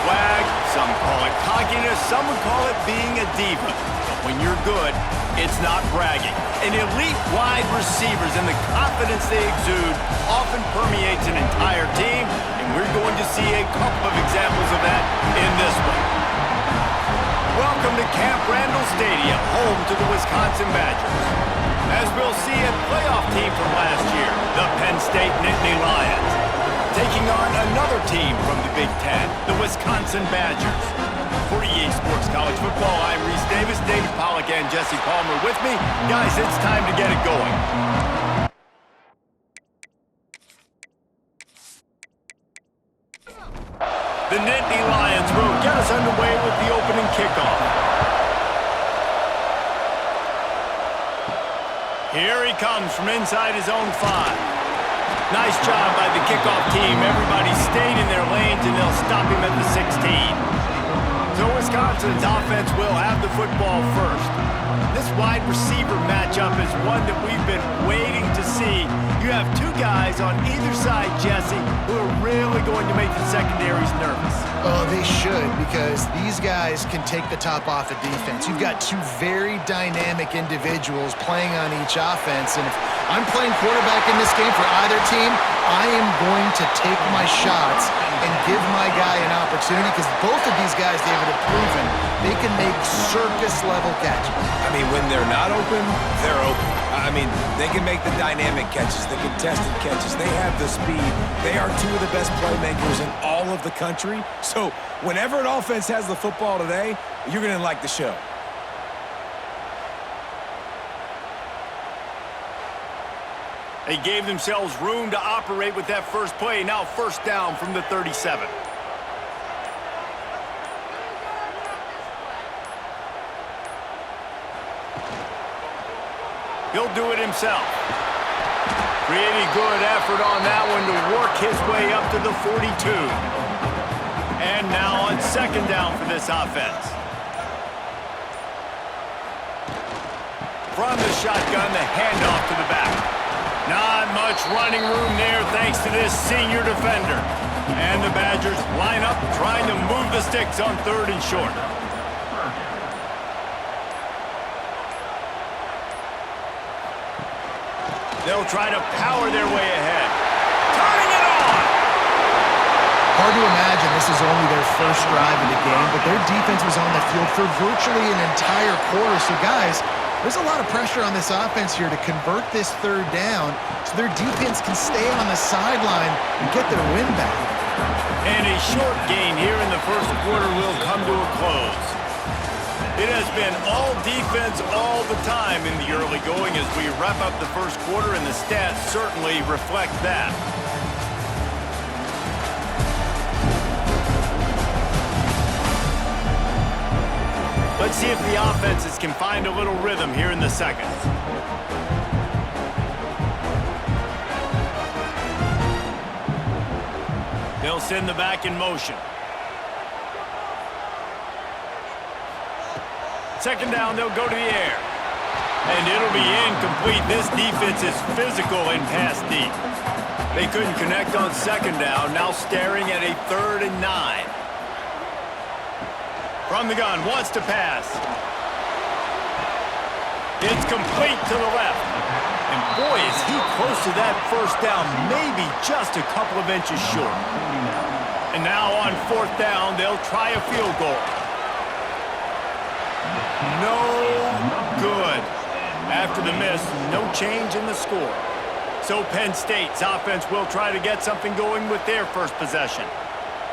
swag, some call it cockiness, some would call it being a diva. But when you're good, it's not bragging. And elite wide receivers and the confidence they exude often permeates an entire team, and we're going to see a couple of examples of that in this one. Welcome to Camp Randall Stadium, home to the Wisconsin Badgers. As we'll see a playoff team from last year, the Penn State Nittany Lions, taking on another team from the Big Ten, the Wisconsin Badgers. For EA Sports College Football, I'm Reese Davis, David Pollack, and Jesse Palmer with me. Guys, it's time to get it going. The Nittany Lions will get us underway with the opening kickoff. Here he comes from inside his own 5. Nice job by the kickoff team. Everybody stayed in their lanes, and they'll stop him at the 16. So Wisconsin's offense will have the football first. This wide receiver matchup is one that we've been waiting to see. You have two guys on either side, Jesse, who are really going to make the secondaries nervous. Oh, they should, because these guys can take the top off of defense. You've got two very dynamic individuals playing on each offense, and if I'm playing quarterback in this game for either team, I am going to take my shots and give my guy an opportunity, because both of these guys, David, have proven they can make circus-level catches. I mean, when they're not open, they're open. I mean, they can make the dynamic catches, the contested catches. They have the speed. They are two of the best playmakers in all of the country. So whenever an offense has the football today, you're going to like the show. They gave themselves room to operate with that first play. Now first down from the 37. He'll do it himself. Pretty good effort on that one to work his way up to the 42. And now on second down for this offense. From the shotgun, the handoff to the back. Not much running room there thanks to this senior defender. And the Badgers line up trying to move the sticks on 3rd and short. They'll try to power their way ahead. Turning it on! Hard to imagine this is only their first drive of the game, but their defense was on the field for virtually an entire quarter. So, guys, there's a lot of pressure on this offense here to convert this 3rd down so their defense can stay on the sideline and get their win back. And a short gain here in the first quarter will come to a close. It has been all defense all the time in the early going as we wrap up the first quarter, and the stats certainly reflect that. Let's see if the offenses can find a little rhythm here in the second. They'll send the back in motion. Second down, they'll go to the air. And it'll be incomplete. This defense is physical and pass deep. They couldn't connect on second down, now staring at a 3rd and 9. From the gun, wants to pass. It's complete to the left. And boy, is he close to that first down, maybe just a couple of inches short. And now on 4th down, they'll try a field goal. No good. After the miss, no change in the score. So Penn State's offense will try to get something going with their first possession.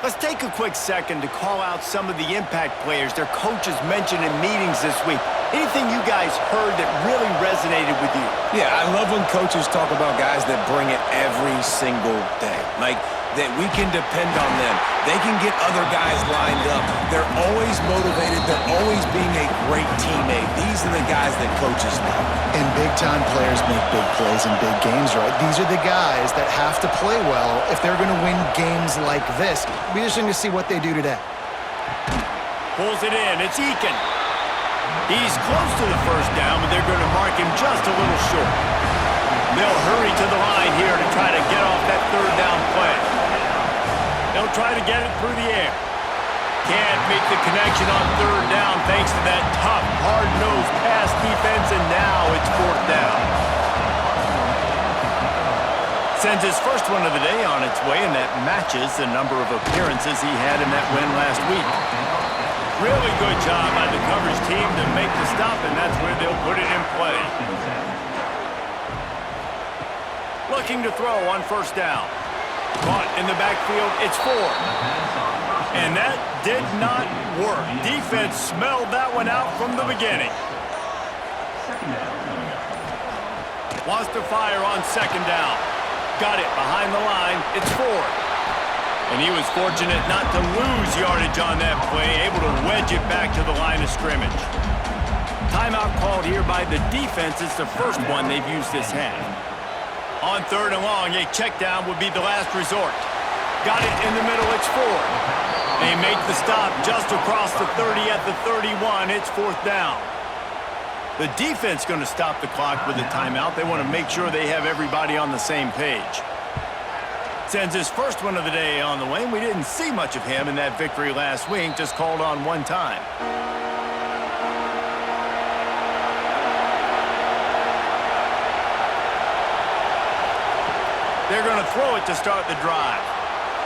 Let's take a quick second to call out some of the impact players their coaches mentioned in meetings this week. Anything you guys heard that really resonated with you? Yeah, I love when coaches talk about guys that bring it every single day. Like, that we can depend on them. They can get other guys lined up. They're always motivated. They're always being a great teammate. These are the guys that coaches love. And big-time players make big plays in big games, right? These are the guys that have to play well if they're going to win games like this. It'll be interesting to see what they do today. Pulls it in. It's Eakin. He's close to the first down, but they're going to mark him just a little short. They'll hurry to the line here to try to get off that 3rd down play. They'll try to get it through the air. Can't make the connection on third down thanks to that tough, hard-nosed pass defense, and now it's fourth down. Sends his first one of the day on its way, and that matches the number of appearances he had in that win last week. Really good job by the coverage team to make the stop, and that's where they'll put it in play. Looking to throw on first down. Caught in the backfield, it's Ford. And that did not work. Defense smelled that one out from the beginning. Wants to fire on second down. Got it behind the line, it's Ford. And he was fortunate not to lose yardage on that play, able to wedge it back to the line of scrimmage. Timeout called here by the defense. It's the first one they've used this half. On third and long, a check down would be the last resort. Got it in the middle, it's Ford. They make the stop just across the 30 at the 31. It's fourth down. The defense going to stop the clock with a timeout. They want to make sure they have everybody on the same page. Sends his first one of the day on the way. We didn't see much of him in that victory last week, just called on one time. They're going to throw it to start the drive.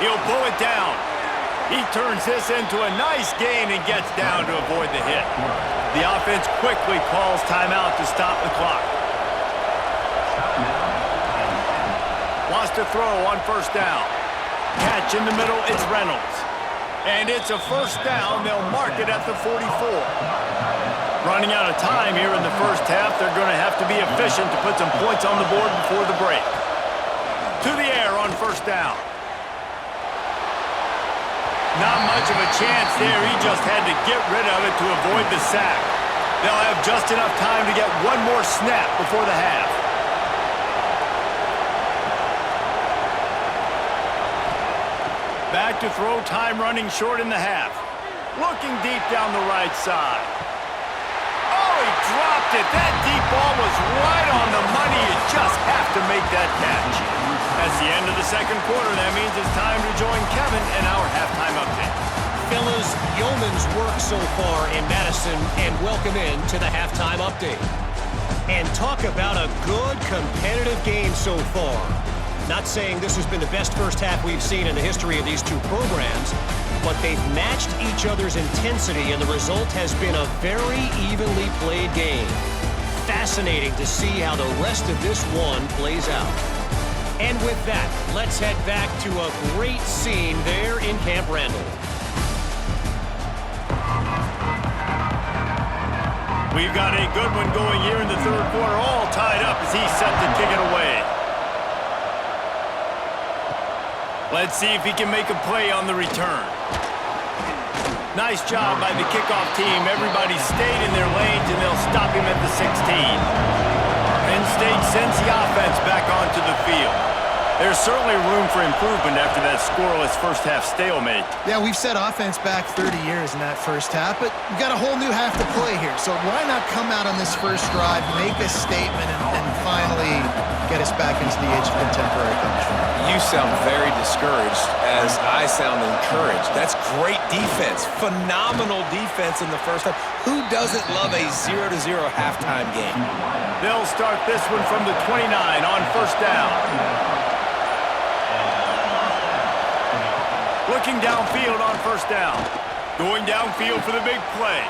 He'll pull it down. He turns this into a nice gain and gets down to avoid the hit. The offense quickly calls timeout to stop the clock. Wants to throw on first down. Catch in the middle, it's Reynolds. And it's a first down. They'll mark it at the 44. Running out of time here in the first half. They're going to have to be efficient to put some points on the board before the break. To the air on first down. Not much of a chance there. He just had to get rid of it to avoid the sack. They'll have just enough time to get one more snap before the half. Back to throw, time running short in the half. Looking deep down the right side. Oh, he dropped it. That deep ball was right on the money. You just have to make that catch. That's the end of the second quarter. That means it's time to join Kevin in our halftime update. Fellas, yeoman's work so far in Madison, and welcome in to the halftime update. And talk about a good competitive game so far. Not saying this has been the best first half we've seen in the history of these two programs, but they've matched each other's intensity, and the result has been a very evenly played game. Fascinating to see how the rest of this one plays out. And with that, let's head back to a great scene there in Camp Randall. We've got a good one going here in the third quarter, all tied up as he's set to kick it away. Let's see if he can make a play on the return. Nice job by the kickoff team. Everybody stayed in their lanes, and they'll stop him at the 16. Penn State sends the offense back onto the field. There's certainly room for improvement after that scoreless first-half stalemate. Yeah, we've set offense back 30 years in that first half, but we've got a whole new half to play here. So why not come out on this first drive, make a statement, and finally get us back into the age of contemporary culture? You sound very discouraged as I sound encouraged. That's great defense. Phenomenal defense in the first half. Who doesn't love a 0-0 halftime game? They'll start this one from the 29 on first down. Looking downfield on first down. Going downfield for the big play.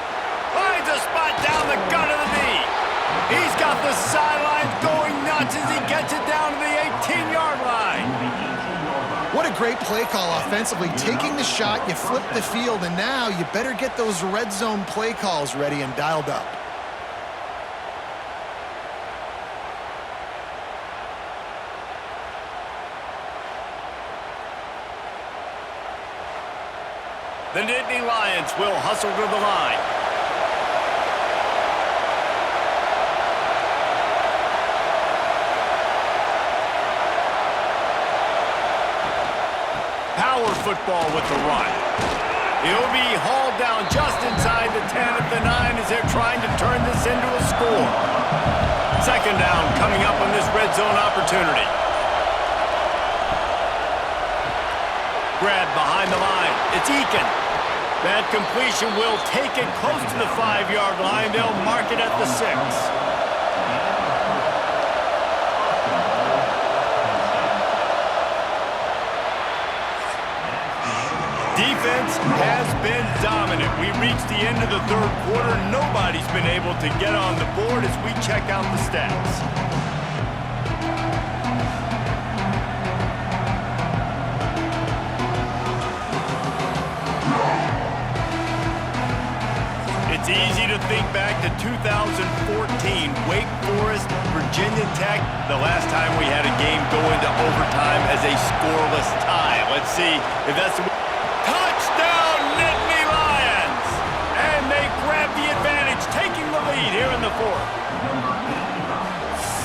Finds a spot down the gut of the knee. He's got the sidelines going nuts as he gets it down to the 18-yard line. What a great play call offensively. Taking the shot, you flip the field, and now you better get those red zone play calls ready and dialed up. The Nittany Lions will hustle to the line. Power football with the run. He'll be hauled down just inside the 10 at the 9 as they're trying to turn this into a score. Second down coming up on this red zone opportunity. Grab behind the line. It's Eakin. That completion will take it close to the 5-yard line. They'll mark it at the 6. Defense has been dominant. We reached the end of the third quarter. Nobody's been able to get on the board as we check out the stats. It's easy to think back to 2014, Wake Forest, Virginia Tech, the last time we had a game go into overtime as a scoreless tie. Let's see if that's the... Touchdown, Nittany Lions! And they grab the advantage, taking the lead here in the fourth.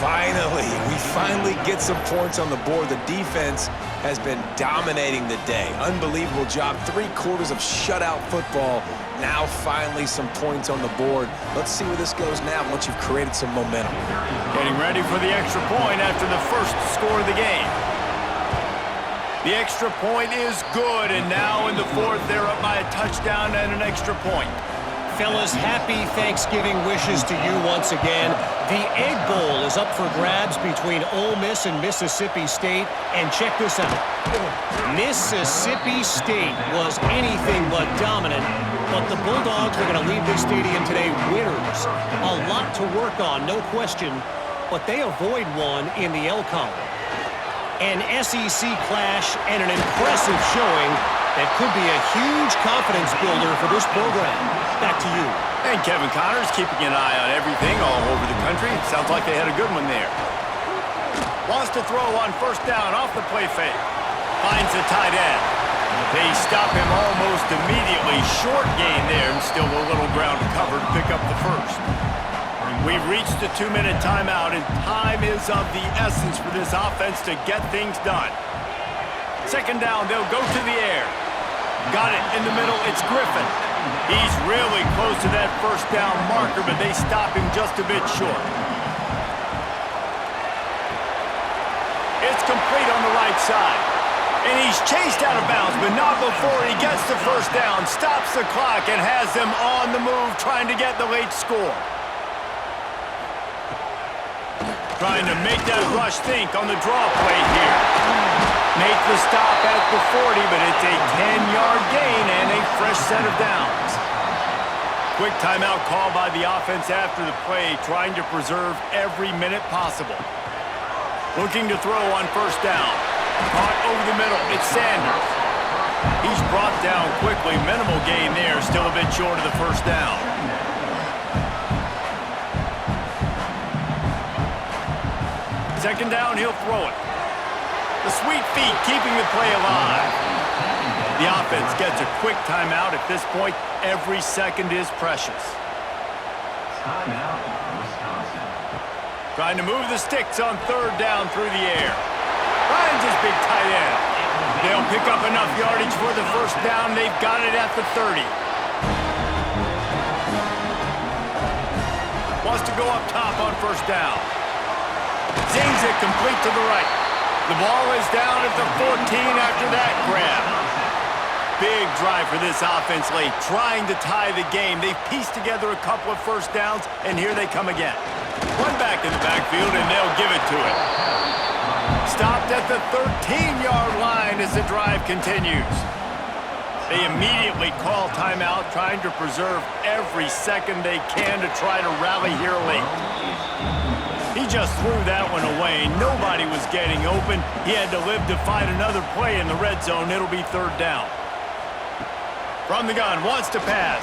We finally get some points on the board. The defense has been dominating the day. Unbelievable job. 3 quarters of shutout football. Now finally some points on the board. Let's see where this goes now once you've created some momentum. Getting ready for the extra point after the first score of the game. The extra point is good, and now in the fourth, they're up by a touchdown and an extra point. Fellas, happy Thanksgiving wishes to you once again. The Egg Bowl is up for grabs between Ole Miss and Mississippi State. And check this out. Mississippi State was anything but dominant, but the Bulldogs are going to leave this stadium today winners. A lot to work on, no question, but they avoid one in the L column. An SEC clash and an impressive showing that could be a huge confidence builder for this program. Back to you. And Kevin Connors keeping an eye on everything all over the country. It sounds like they had a good one there. Wants to throw on first down off the play fake. Finds the tight end. They stop him almost immediately. Short gain there, and still a little ground to cover to pick up the first. We've reached the 2-minute timeout, and time is of the essence for this offense to get things done. Second down, they'll go to the air. Got it in the middle, it's Griffin. He's really close to that first down marker, but they stop him just a bit short. It's complete on the right side. And he's chased out of bounds, but not before he gets the first down, stops the clock, and has them on the move trying to get the late score. Trying to make that rush think on the draw play here. Make the stop at the 40, but it's a 10-yard gain and a fresh set of downs. Quick timeout call by the offense after the play, trying to preserve every minute possible. Looking to throw on first down. Caught over the middle, it's Sanders. He's brought down quickly, minimal gain there, still a bit short of the first down. Second down, he'll throw it. The sweet feet keeping the play alive. The offense gets a quick timeout. At this point, every second is precious. Trying to move the sticks on third down through the air. Finds his big tight end. They'll pick up enough yardage for the first down. They've got it at the 30. Wants to go up top on first down. Zings it complete to the right. The ball is down at the 14 after that grab. Big drive for this offense late, trying to tie the game. They've pieced together a couple of first downs, and here they come again. One back in the backfield, and they'll give it to it. Stopped at the 13-yard line as the drive continues. They immediately call timeout, trying to preserve every second they can to try to rally here late. He just threw that one away. Nobody was getting open. He had to live to fight another play in the red zone. It'll be third down. From the gun, wants to pass.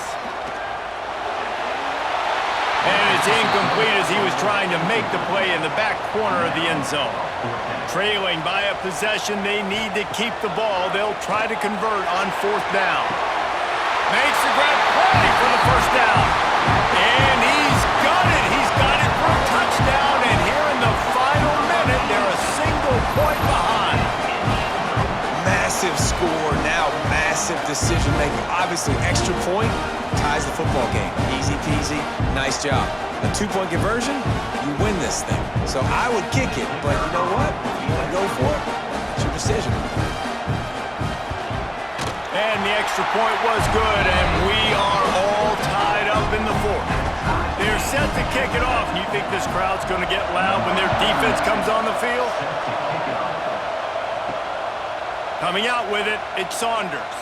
And it's incomplete as he was trying to make the play in the back corner of the end zone. Trailing by a possession, they need to keep the ball. They'll try to convert on fourth down. Makes the grab play for the first down. And he's got it. He's got it for a touchdown. And here in the final minute, they're a single point behind. Massive score, now massive decision-making. Obviously, extra point ties the football game. Easy peasy, nice job. A 2-point conversion, you win this thing. So I would kick it, but you know what? If you want to go for it, it's your decision. And the extra point was good, and we are all tied up in the fourth. They're set to kick it off. You think this crowd's going to get loud when their defense comes on the field? Coming out with it, it's Saunders.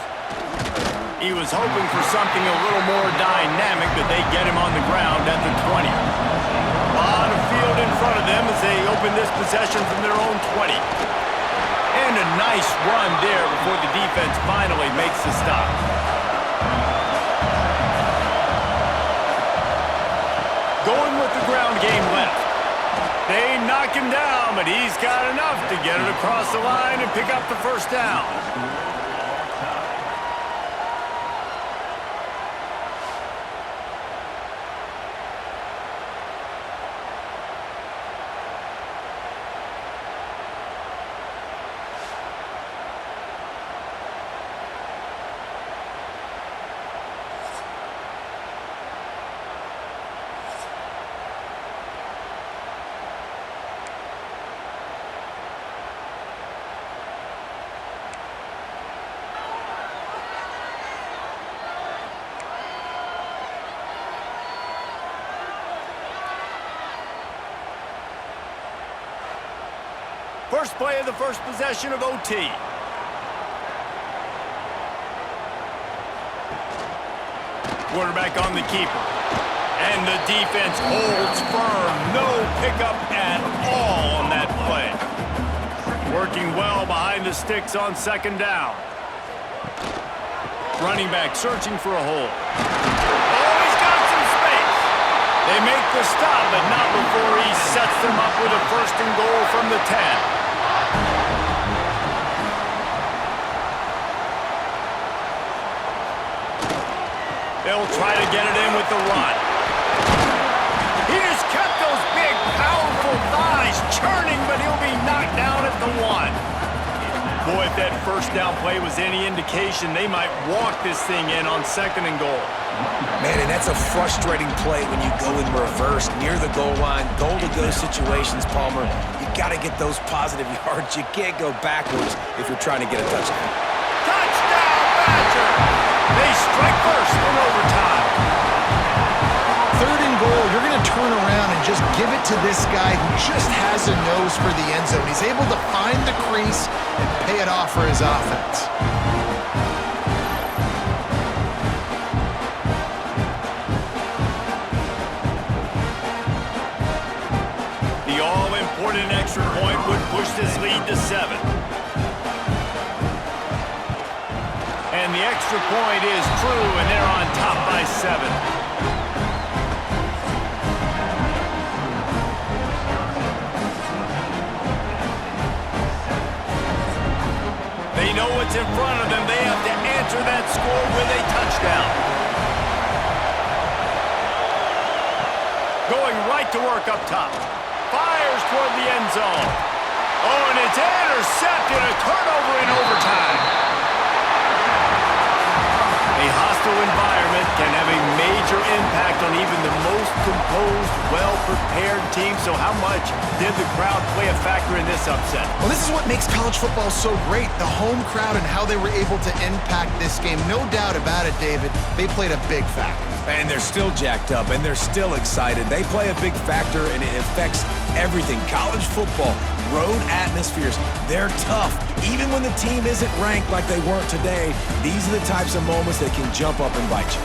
He was hoping for something a little more dynamic, but they get him on the ground at the 20. A lot of field in front of them as they open this possession from their own 20. And a nice run there before the defense finally makes the stop. Going with the ground game left. They knock him down, but he's got enough to get it across the line and pick up the first down. First play of the first possession of OT. Quarterback on the keeper. And the defense holds firm. No pickup at all on that play. Working well behind the sticks on second down. Running back searching for a hole. Oh, he's got some space. They make the stop, but not before he sets them up with a first and goal from the 10. They'll try to get it in with the run. He just kept those big, powerful thighs churning, but he'll be knocked down at the 1. Boy, if that first down play was any indication, they might walk this thing in on second and goal. Man, and that's a frustrating play when you go in reverse near the goal line. Goal-to-go situations, Palmer. You got to get those positive yards. You can't go backwards if you're trying to get a touchdown. Touchdown, Badger! They strike first in overtime. Third and goal, you're going to turn around and just give it to this guy who just has a nose for the end zone. He's able to find the crease and pay it off for his offense. The all-important extra point would push this lead to 7. And the extra point is true, and they're on top by 7. They know what's in front of them. They have to answer that score with a touchdown. Going right to work up top. Fires toward the end zone. Oh, and it's intercepted. A turnover in overtime. A hostile environment can have a major impact on even the most composed, well-prepared team. So how much did the crowd play a factor in this upset? Well, this is what makes college football so great, the home crowd and how they were able to impact this game. No doubt about it, David. They played a big factor. And they're still jacked up, and they're still excited. They play a big factor, and it affects everything. College football, road atmospheres, they're tough. Even when the team isn't ranked like they weren't today, these are the types of moments that can jump up and bite you.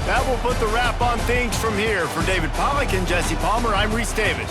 That will put the wrap on things from here. For David Pollack and Jesse Palmer, I'm Reese Davis.